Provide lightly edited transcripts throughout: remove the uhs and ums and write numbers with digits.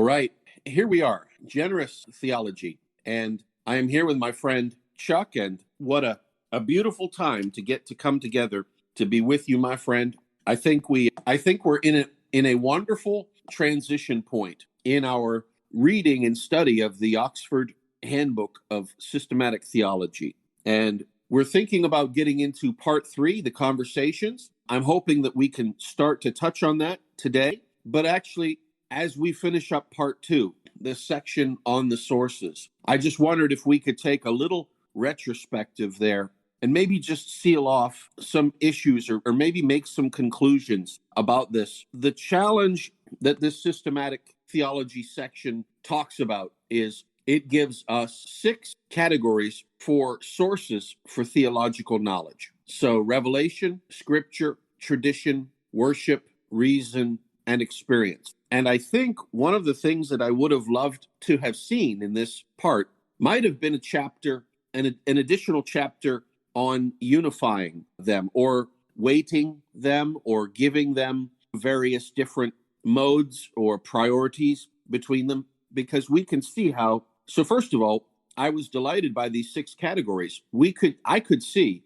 right, here we are, Generous Theology. And I am here with my friend Chuck, and what a beautiful time to get to come together to be with you, my friend. I think we're in a wonderful transition point in our reading and study of the Oxford Handbook of Systematic Theology. And we're thinking about getting into part 3, the conversations. I'm hoping that we can start to touch on that today. But actually, as we finish up part 2, this section on the sources, I just wondered if we could take a little retrospective there and maybe just seal off some issues or maybe make some conclusions about this. The challenge that this systematic theology section talks about is it gives us 6 categories for sources for theological knowledge. So revelation, scripture, tradition, worship, reason, and experience. And I think one of the things that I would have loved to have seen in this part might have been a chapter, an additional chapter on unifying them or weighting them or giving them various different modes or priorities between them, because we can see how. So first of all, I was delighted by these 6 categories. I could see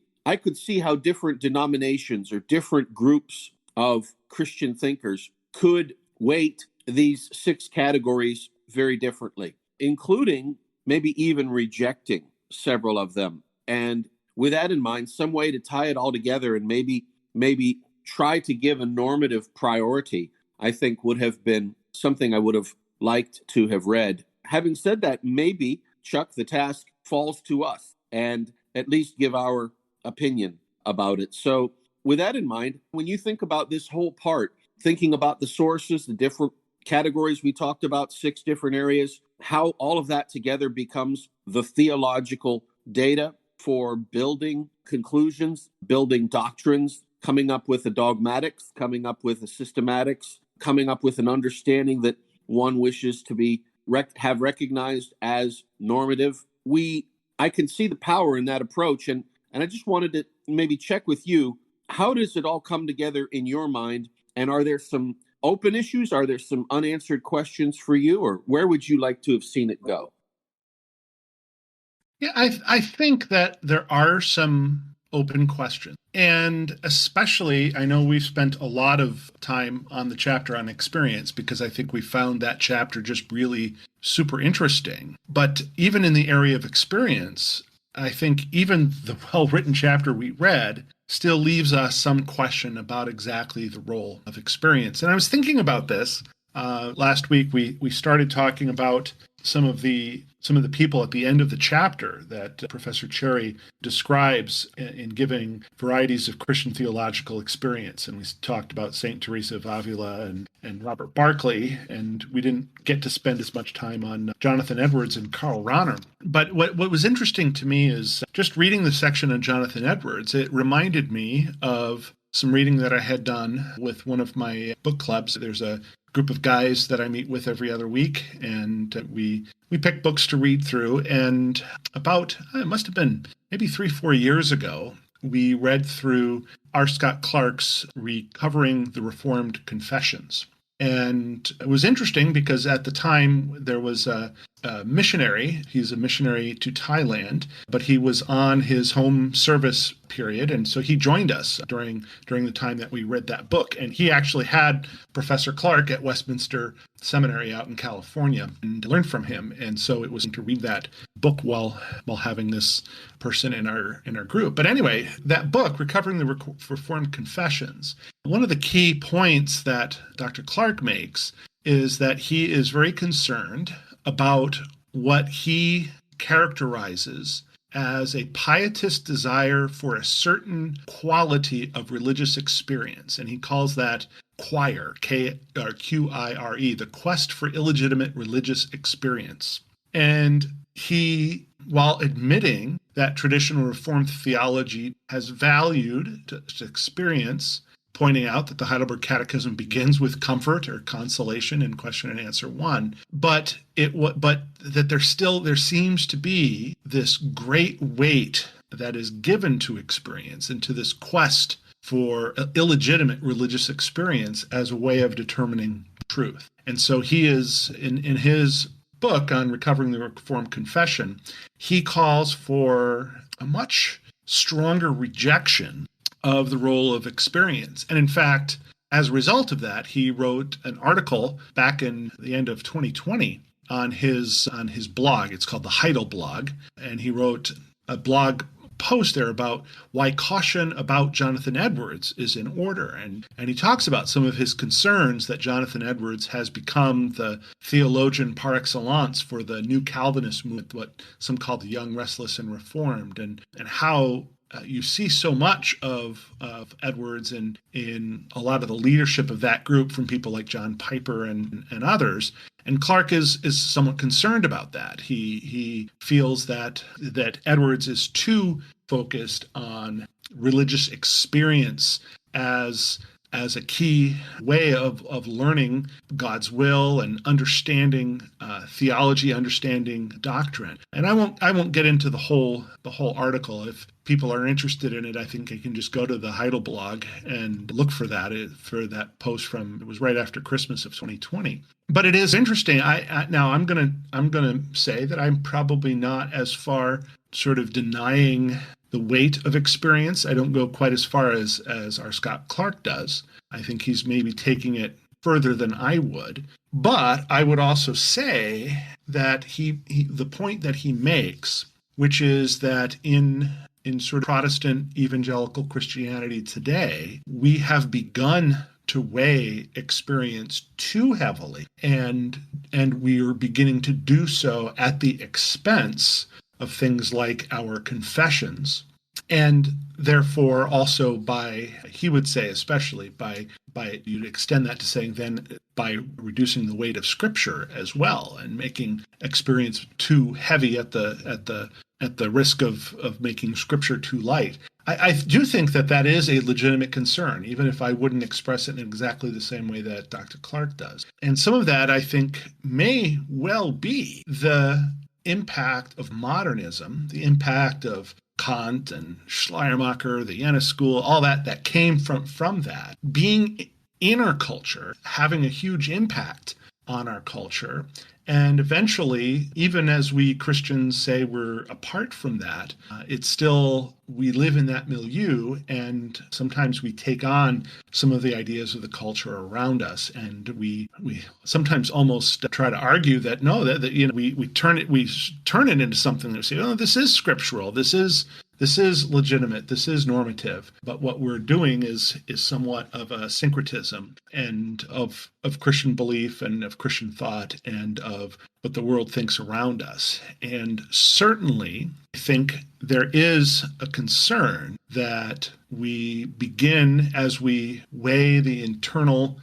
how different denominations or different groups of Christian thinkers could weight these 6 categories very differently, including maybe even rejecting several of them. And with that in mind, some way to tie it all together and maybe try to give a normative priority, I think would have been something I would have liked to have read. Having said that, maybe, Chuck, the task falls to us and at least give our opinion about it. So with that in mind, when you think about this whole part, thinking about the sources, the different categories we talked about, 6 different areas, how all of that together becomes the theological data for building conclusions, building doctrines, coming up with the dogmatics, coming up with the systematics, coming up with an understanding that one wishes to be have recognized as normative. I can see the power in that approach, and I just wanted to maybe check with you, how does it all come together in your mind? And are there some open issues? Are there some unanswered questions for you? Or where would you like to have seen it go? Yeah, I think that there are some open questions. And especially, I know we've spent a lot of time on the chapter on experience because I think we found that chapter just really super interesting. But even in the area of experience, I think even the well-written chapter we read still leaves us some question about exactly the role of experience. And I was thinking about this last week. We started talking about some of the people at the end of the chapter that Professor Charry describes in giving varieties of Christian theological experience. And we talked about St. Teresa of Avila and Robert Barclay, and we didn't get to spend as much time on Jonathan Edwards and Karl Rahner. But what was interesting to me is just reading the section on Jonathan Edwards, it reminded me of some reading that I had done with one of my book clubs. There's a group of guys that I meet with every other week, and we pick books to read through. And about, it must have been maybe 3-4 years ago, we read through R. Scott Clark's Recovering the Reformed Confessions. And it was interesting because at the time there was a missionary. He's a missionary to Thailand, but he was on his home service period. And so he joined us during the time that we read that book. And he actually had Professor Clark at Westminster Seminary out in California and learned from him. And so it was to read that book while having this person in our group. But anyway, that book, Recovering the Reformed Confessions, one of the key points that Dr. Clark makes is that he is very concerned about what he characterizes as a pietist desire for a certain quality of religious experience. And he calls that quire, Qire, the quest for illegitimate religious experience. And he, while admitting that traditional Reformed theology has valued to experience, pointing out that the Heidelberg Catechism begins with comfort or consolation in question and answer 1, but that there seems to be this great weight that is given to experience and to this quest for illegitimate religious experience as a way of determining truth. And so he is, in his book on Recovering the Reformed Confession, he calls for a much stronger rejection of the role of experience. And in fact, as a result of that, he wrote an article back in the end of 2020 on his blog. It's called the Heidel blog. And he wrote a blog post there about why caution about Jonathan Edwards is in order. And he talks about some of his concerns that Jonathan Edwards has become the theologian par excellence for the new Calvinist movement, what some call the young, restless, and reformed, and how you see so much of Edwards in a lot of the leadership of that group from people like John Piper and others. And Clark is somewhat concerned about that. He feels that Edwards is too focused on religious experience as a key way of learning God's will and understanding theology, understanding doctrine. And I won't get into the whole article. If people are interested in it, I think they can just go to the Heidel blog and look for that post from, it was right after Christmas of 2020. But it is interesting. I'm gonna say that I'm probably not as far sort of denying the weight of experience. I don't go quite as far as our Scott Clark does. I think he's maybe taking it further than I would. But I would also say that the point that he makes, which is that in sort of Protestant evangelical Christianity today, we have begun to weigh experience too heavily, and we are beginning to do so at the expense of things like our confessions, and therefore also he would say, especially by you'd extend that to saying then by reducing the weight of Scripture as well, and making experience too heavy at the risk of making Scripture too light. I do think that is a legitimate concern, even if I wouldn't express it in exactly the same way that Dr. Clark does. And some of that, I think, may well be the impact of modernism, the impact of Kant and Schleiermacher, the Jena school, all that came from that. Being in our culture, having a huge impact on our culture, and eventually, even as we Christians say we're apart from that, it's still, we live in that milieu, and sometimes we take on some of the ideas of the culture around us, and we sometimes almost try to argue that no, that we turn it into something that we say, oh, this is scriptural, this is legitimate, this is normative. But what we're doing is somewhat of a syncretism and of Christian belief and of Christian thought and of what the world thinks around us. And certainly, I think there is a concern that we begin, as we weigh the individual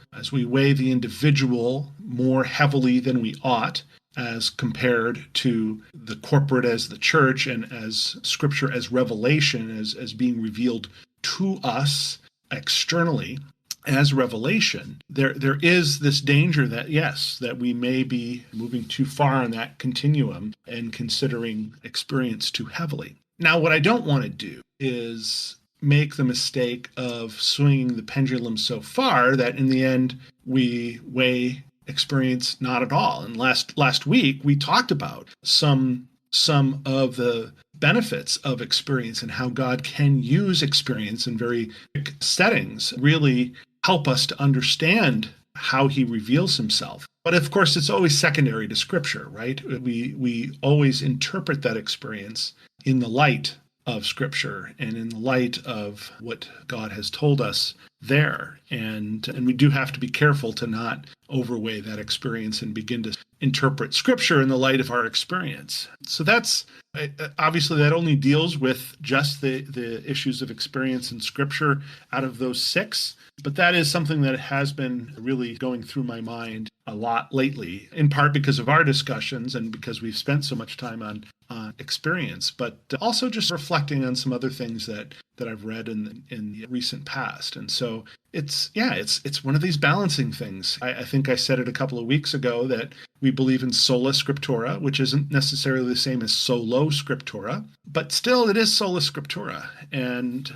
more heavily than we ought, as compared to the corporate as the church, and as Scripture as revelation, as being revealed to us externally as revelation, there is this danger that, yes, that we may be moving too far on that continuum and considering experience too heavily. Now, what I don't want to do is make the mistake of swinging the pendulum so far that in the end we weigh experience not at all. And last week we talked about some of the benefits of experience and how God can use experience in very settings, really help us to understand how he reveals himself. But of course, it's always secondary to Scripture, right? We always interpret that experience in the light of Scripture and in the light of what God has told us there. And we do have to be careful to not overweigh that experience and begin to interpret Scripture in the light of our experience. So that's, obviously that only deals with just the issues of experience in Scripture out of those 6. But that is something that has been really going through my mind a lot lately, in part because of our discussions and because we've spent so much time on experience, but also just reflecting on some other things that that I've read in the recent past. And so it's one of these balancing things. I think I said it a couple of weeks ago that we believe in sola scriptura, which isn't necessarily the same as solo scriptura, but still it is sola scriptura. And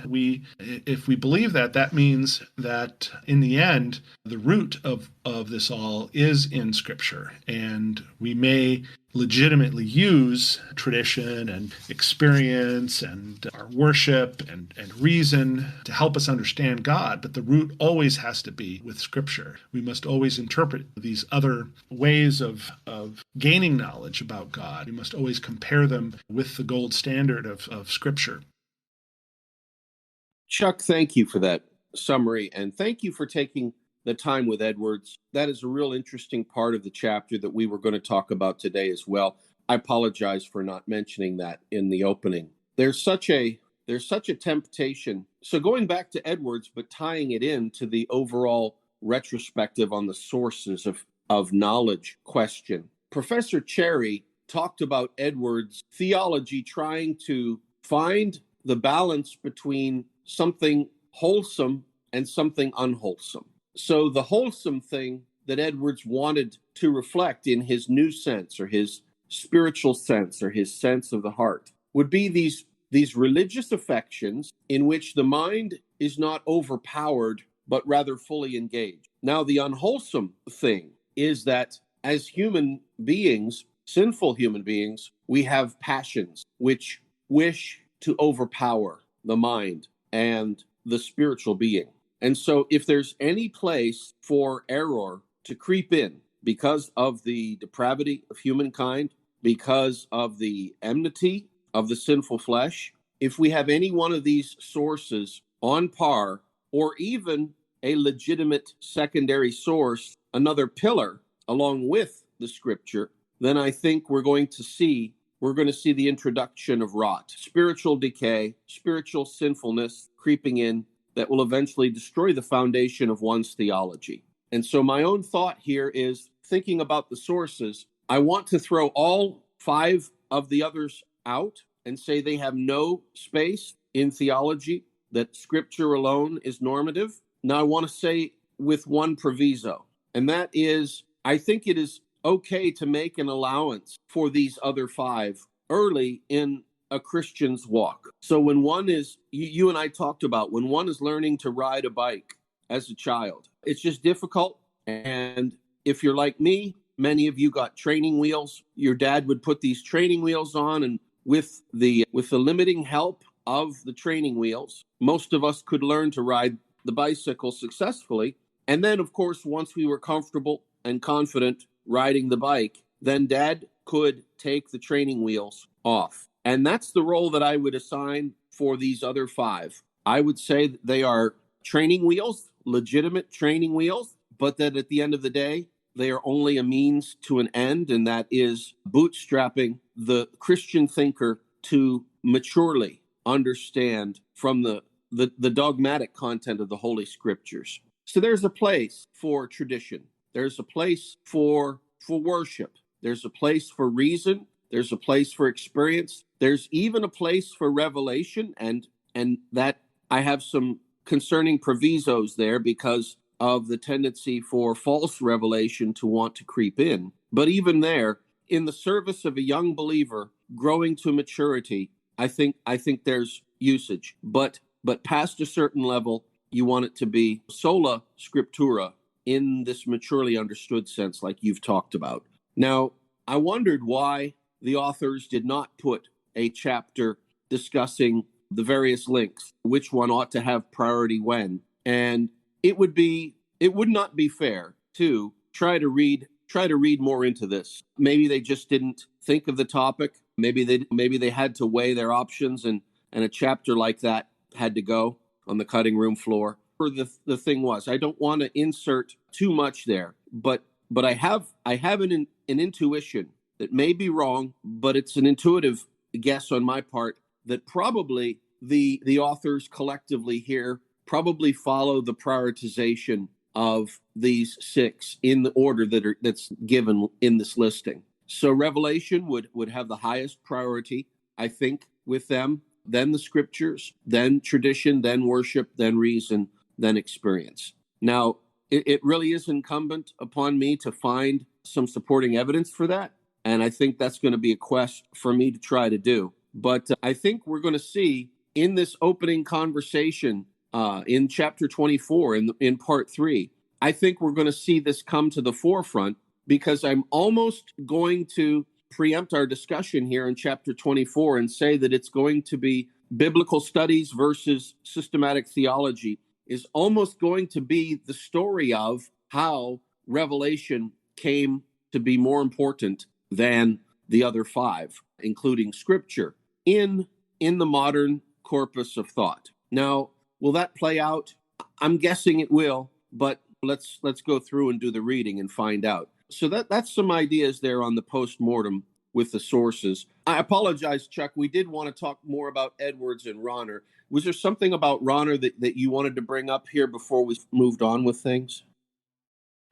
if we believe that, that means that in the end, the root of this all is in Scripture. And we may legitimately use tradition and experience and our worship and reason to help us understand God, but the root always has to be with Scripture. We must always interpret these other ways of gaining knowledge about God. We must always compare them with the gold standard of Scripture. Chuck, thank you for that summary, and thank you for taking the time with Edwards. That is a real interesting part of the chapter that we were going to talk about today as well. I apologize for not mentioning that in the opening. There's such a temptation. So going back to Edwards, but tying it into the overall retrospective on the sources of knowledge question. Professor Charry talked about Edwards' theology trying to find the balance between something wholesome and something unwholesome. So the wholesome thing that Edwards wanted to reflect in his new sense or his spiritual sense or his sense of the heart would be these religious affections in which the mind is not overpowered, but rather fully engaged. Now, the unwholesome thing is that as human beings, sinful human beings, we have passions which wish to overpower the mind and the spiritual being. And so if there's any place for error to creep in because of the depravity of humankind, because of the enmity of the sinful flesh, if we have any one of these sources on par, or even a legitimate secondary source, another pillar along with the Scripture, then I think we're going to see the introduction of rot, spiritual decay, spiritual sinfulness creeping in that will eventually destroy the foundation of one's theology. And so my own thought here is, thinking about the sources, I want to throw all 5 of the others out and say they have no space in theology, that Scripture alone is normative. Now I want to say with one proviso, and that is, I think it is okay to make an allowance for these other 5 early in a Christian's walk. So when one is, you and I talked about, when one is learning to ride a bike as a child, it's just difficult. And if you're like me, many of you got training wheels. Your dad would put these training wheels on, and with the limiting help of the training wheels, most of us could learn to ride the bicycle successfully. And then, of course, once we were comfortable and confident riding the bike, then Dad could take the training wheels off. And that's the role that I would assign for these other 5. I would say that they are training wheels, legitimate training wheels, but that at the end of the day, they are only a means to an end, and that is bootstrapping the Christian thinker to maturely understand from the dogmatic content of the Holy Scriptures. So there's a place for tradition. There's a place for worship. There's a place for reason. There's a place for experience. There's even a place for revelation, and that I have some concerning provisos there because of the tendency for false revelation to want to creep in. But even there, in the service of a young believer growing to maturity, I think there's usage. But past a certain level, you want it to be sola scriptura in this maturely understood sense, like you've talked about. Now, I wondered why the authors did not put a chapter discussing the various links, which one ought to have priority when. And it would not be fair to try to read more into this. Maybe they just didn't think of the topic. Maybe they had to weigh their options, and a chapter like that had to go on the cutting room floor. Or the thing was, I don't want to insert too much there, but I have an intuition that may be wrong, but it's an intuitive guess on my part that probably the authors collectively here probably follow the prioritization of these 6 in the order that's given in this listing. So Revelation would have the highest priority, I think, with them. then the scriptures, then tradition, then worship, then reason, then experience. Now, it really is incumbent upon me to find some supporting evidence for that. And I think that's going to be a quest for me to try to do. But I think we're going to see in this opening conversation in chapter 24, in part 3, I think we're going to see this come to the forefront, because I'm almost going to preempt our discussion here in chapter 24 and say that it's going to be biblical studies versus systematic theology is almost going to be the story of how Revelation came to be more important than the other 5, including scripture, in the modern corpus of thought. Now, will that play out? I'm guessing it will, but let's go through and do the reading and find out. So that's some ideas there on the post-mortem with the sources. I apologize, Chuck. We did want to talk more about Edwards and Ronner. Was there something about Ronner that you wanted to bring up here before we moved on with things?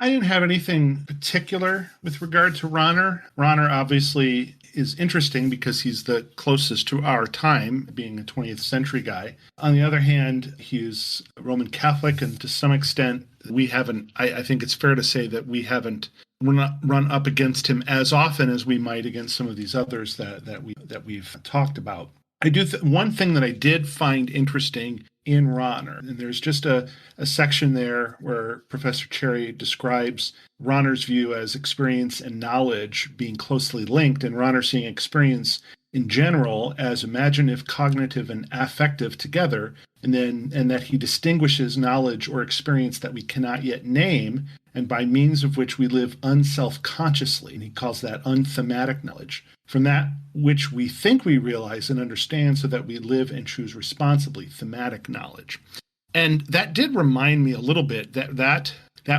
I didn't have anything particular with regard to Ronner. Ronner obviously is interesting because he's the closest to our time, being a 20th century guy. On the other hand, he's a Roman Catholic, and to some extent, we haven't, I think it's fair to say that we haven't run up against him as often as we might against some of these others that we've talked about. I do one thing that I did find interesting in Ronner, and there's just a section there where Professor Charry describes Ronner's view as experience and knowledge being closely linked, and Ronner seeing experience in general as imaginative, cognitive, and affective together, and that he distinguishes knowledge or experience that we cannot yet name, and by means of which we live unself-consciously, and he calls that unthematic knowledge, from that which we think we realize and understand so that we live and choose responsibly, thematic knowledge. And that did remind me a little bit that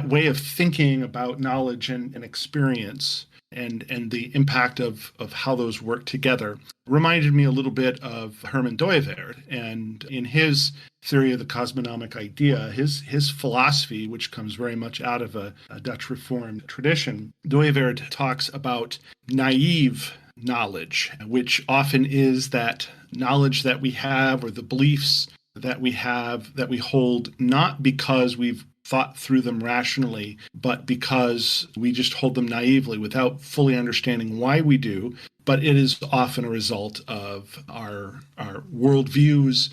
way of thinking about knowledge and experience and the impact of how those work together reminded me a little bit of Herman Dooyeweerd. And in his theory of the cosmonomic idea, his philosophy, which comes very much out of a Dutch Reformed tradition, Dooyeweerd talks about naive knowledge, which often is that knowledge that we have or the beliefs that we have that we hold not because we've thought through them rationally, but because we just hold them naively without fully understanding why we do. But it is often a result of our worldviews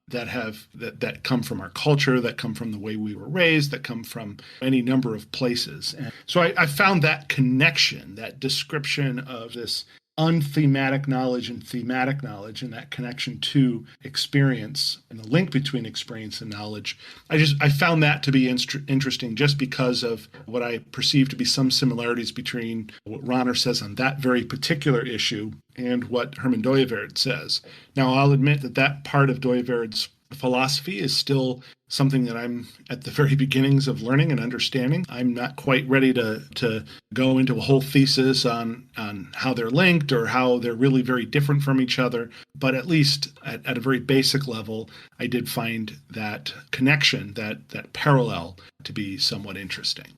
that come from our culture, that come from the way we were raised, that come from any number of places. And so I found that connection, that description of this unthematic knowledge and thematic knowledge, and that connection to experience and the link between experience and knowledge. I found that to be interesting just because of what I perceive to be some similarities between what Ronner says on that very particular issue and what Herman Dooyeweerd says. Now, I'll admit that part of Dooyeweerd's philosophy is still something that I'm at the very beginnings of learning and understanding. I'm not quite ready to go into a whole thesis on how they're linked or how they're really very different from each other. But at least at a very basic level, I did find that connection, that parallel, to be somewhat interesting.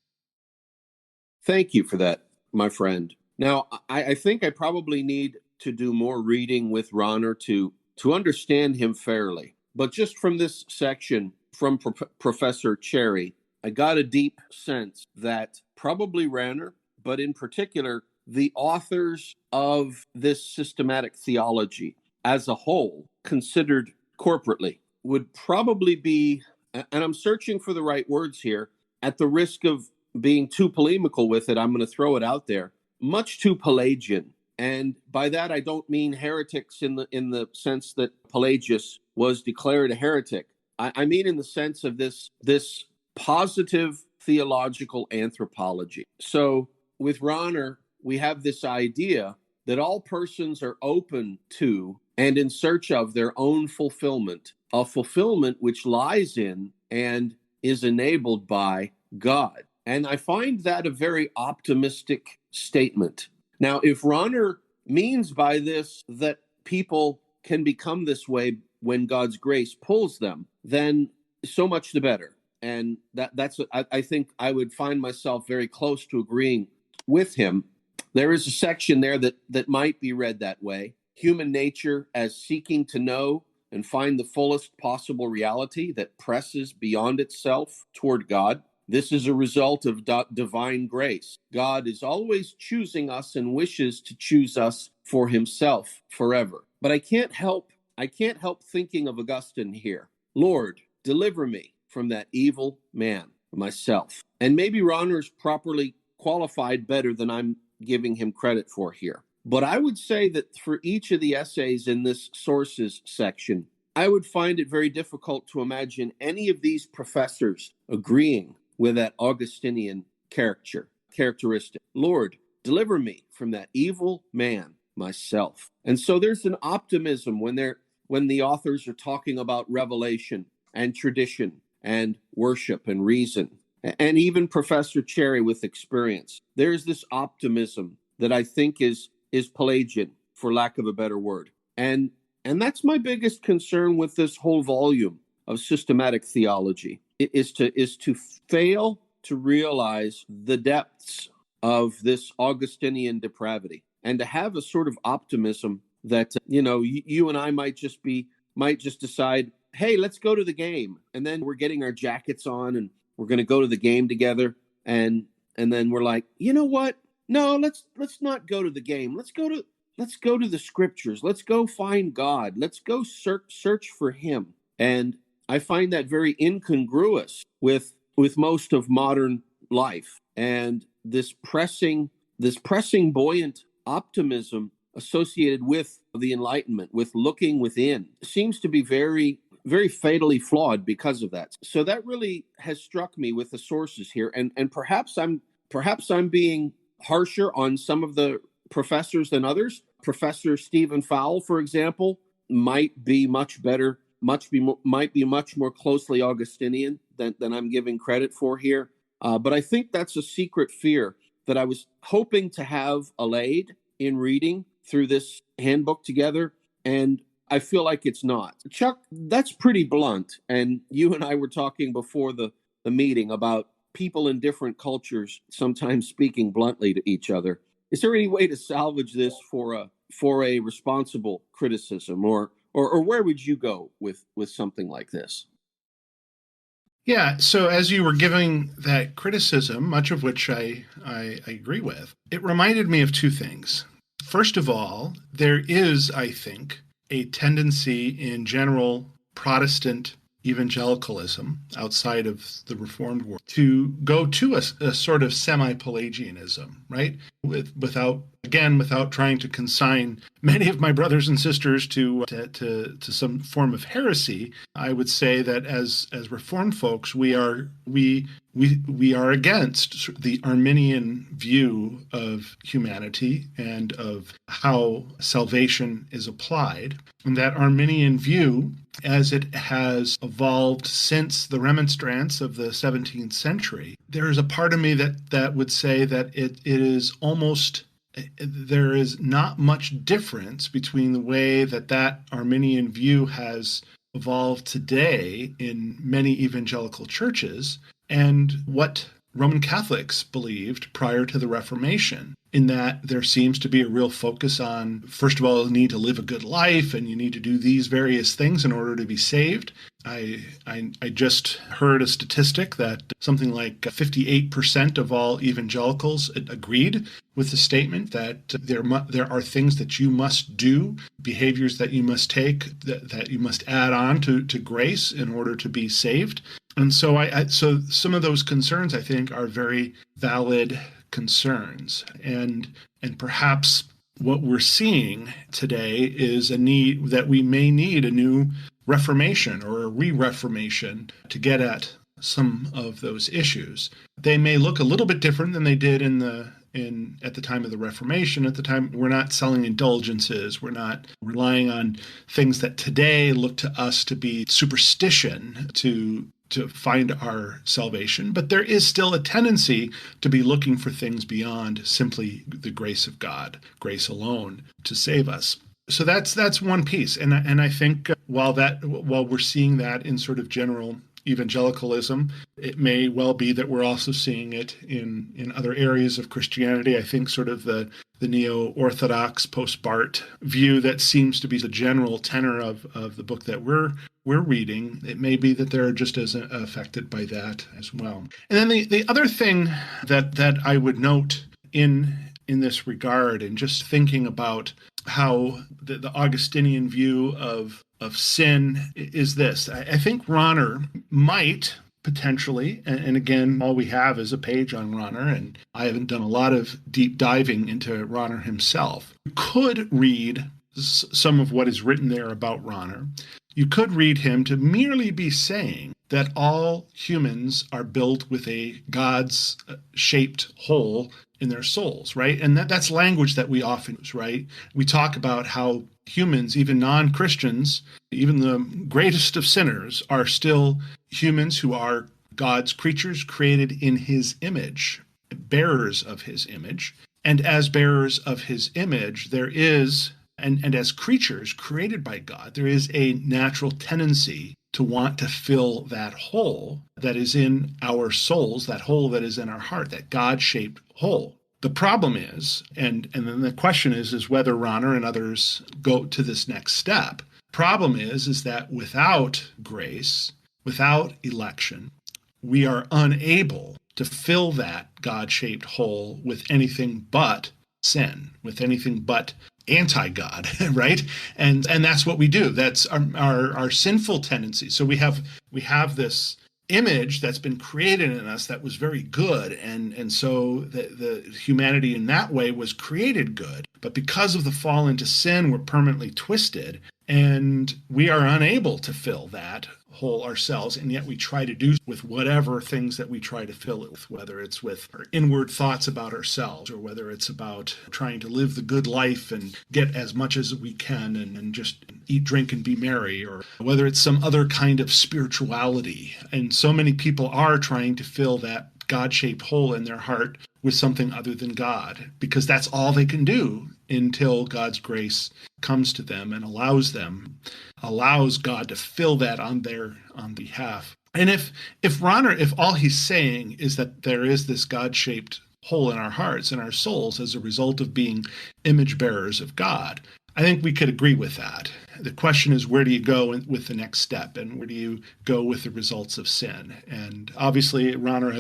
Thank you for that, my friend. Now, I think I probably need to do more reading with Ronner to understand him fairly. But just from this section from Professor Charry, I got a deep sense that probably Ronner, but in particular, the authors of this systematic theology as a whole, considered corporately, would probably be, and I'm searching for the right words here, at the risk of being too polemical with it, I'm going to throw it out there, much too Pelagian. And by that, I don't mean heretics in the sense that Pelagius was declared a heretic. I mean in the sense of this positive theological anthropology. So with Ronner, we have this idea that all persons are open to and in search of their own fulfillment, a fulfillment which lies in and is enabled by God. And I find that a very optimistic statement. Now, if Ronner means by this that people can become this way when God's grace pulls them, then so much the better. And that's I think I would find myself very close to agreeing with him. There is a section there that might be read that way. human nature as seeking to know and find the fullest possible reality that presses beyond itself toward God. This is a result of divine grace. God is always choosing us and wishes to choose us for himself forever. But I can't help thinking of Augustine here. Lord, deliver me from that evil man, myself. And maybe Ronner's properly qualified better than I'm giving him credit for here. But I would say that for each of the essays in this sources section, I would find it very difficult to imagine any of these professors agreeing with that Augustinian characteristic. Lord, deliver me from that evil man, myself. And so there's an optimism when the authors are talking about revelation and tradition and worship and reason, and even Professor Charry with experience. There's this optimism that I think is Pelagian, for lack of a better word. And that's my biggest concern with this whole volume of systematic theology, is to fail to realize the depths of this Augustinian depravity, and to have a sort of optimism that you and I might just decide, hey, let's go to the game, and then we're getting our jackets on and we're going to go to the game together, and then we're like, you know what? No, let's not go to the game. Let's go to the scriptures. Let's go find God. Let's go search for him. And I find that very incongruous with most of modern life. And this pressing buoyant optimism associated with the Enlightenment, with looking within, seems to be very, very fatally flawed because of that. So that really has struck me with the sources here. And perhaps I'm being harsher on some of the professors than others. Professor Stephen Fowle, for example, might be much more closely Augustinian than I'm giving credit for here. But I think that's a secret fear that I was hoping to have allayed in reading through this handbook together, and I feel like it's not. Chuck, that's pretty blunt, and you and I were talking before the meeting about people in different cultures sometimes speaking bluntly to each other. Is there any way to salvage this for a responsible criticism, or where would you go with something like this? Yeah, so as you were giving that criticism, much of which I agree with, it reminded me of two things. First of all, there is, I think, a tendency in general Protestant evangelicalism outside of the Reformed world to go to a sort of semi-Pelagianism, right? Without trying to consign many of my brothers and sisters to some form of heresy, I would say that as Reformed folks, we are against the Arminian view of humanity and of how salvation is applied. And that Arminian view, as it has evolved since the Remonstrance of the 17th century, there is a part of me that would say that it is almost, there is not much difference between the way that Arminian view has evolved today in many evangelical churches and what Roman Catholics believed prior to the Reformation, in that there seems to be a real focus on, first of all, the need to live a good life, and you need to do these various things in order to be saved. I just heard a statistic that something like 58% of all evangelicals agreed with the statement that there are things that you must do, behaviors that you must take, that you must add on to grace in order to be saved. And so so some of those concerns, I think, are very valid concerns. And perhaps what we're seeing today is a need that we may need a new Reformation or a re-Reformation to get at some of those issues. They may look a little bit different than they did at the time of the Reformation. At the time, we're not selling indulgences. We're not relying on things that today look to us to be superstition to find our salvation. But there is still a tendency to be looking for things beyond simply the grace of God, grace alone, to save us. So that's one piece. And I think while we're seeing that in sort of general evangelicalism. It may well be that we're also seeing it in other areas of Christianity. I think sort of the neo-Orthodox post-Barth view that seems to be the general tenor of the book that we're reading. It may be that they're just as affected by that as well. And then the other thing that I would note in this regard, and just thinking about how the Augustinian view of sin is this. I think Rahner might potentially, and again, all we have is a page on Rahner, and I haven't done a lot of deep diving into Rahner himself. You could read some of what is written there about Rahner. You could read him to merely be saying that all humans are built with a God's shaped hole in their souls, right? And that's language that we often use, right? We talk about how humans, even non-Christians, even the greatest of sinners, are still humans who are God's creatures created in his image, bearers of his image. And as bearers of his image, there is, and as creatures created by God, there is a natural tendency to want to fill that hole that is in our souls, that hole that is in our heart, that God-shaped hole. The problem is, and then the question is whether Rahner and others go to this next step. Problem is that without grace, without election, we are unable to fill that God-shaped hole with anything but sin, with anything but anti-God, right? And that's what we do. That's our sinful tendency. So we have this image that's been created in us that was very good, and so the humanity in that way was created good. But because of the fall into sin, we're permanently twisted, and we are unable to fill that hole ourselves, and yet we try to do with whatever things that we try to fill it with, whether it's with our inward thoughts about ourselves, or whether it's about trying to live the good life and get as much as we can and just eat, drink, and be merry, or whether it's some other kind of spirituality. And so many people are trying to fill that God-shaped hole in their heart with something other than God, because that's all they can do until God's grace comes to them and allows God to fill that on behalf. And if Rahner, if all he's saying is that there is this God-shaped hole in our hearts and our souls as a result of being image bearers of God, I think we could agree with that. The question is, where do you go with the next step, and where do you go with the results of sin? And obviously, Rahner,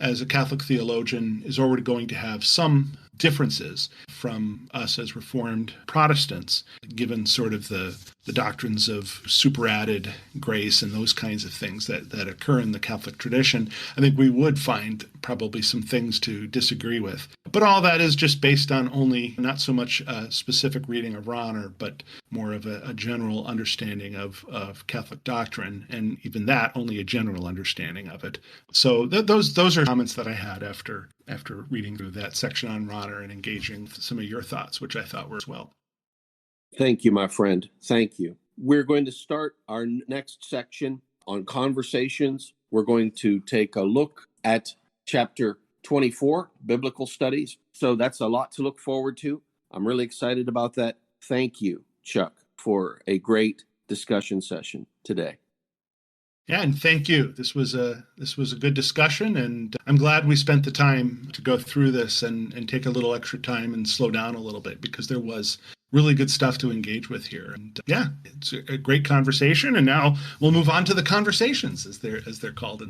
as a Catholic theologian, is already going to have some differences from us as Reformed Protestants, given sort of the doctrines of superadded grace and those kinds of things that occur in the Catholic tradition. I think we would find probably some things to disagree with. But all that is just based on only not so much a specific reading of Rahner, but more of a general understanding of Catholic doctrine, and even that, only a general understanding of it. So those are comments that I had after reading through that section on Rahner and engaging with some of your thoughts, which I thought were as well. Thank you, my friend. Thank you. We're going to start our next section on conversations. We're going to take a look at chapter 24, Biblical Studies. So that's a lot to look forward to. I'm really excited about that. Thank you, Chuck, for a great discussion session today. Yeah, and thank you. This was a good discussion, and I'm glad we spent the time to go through this and take a little extra time and slow down a little bit, because there was really good stuff to engage with here. And yeah, it's a great conversation, and now we'll move on to the conversations as they're called.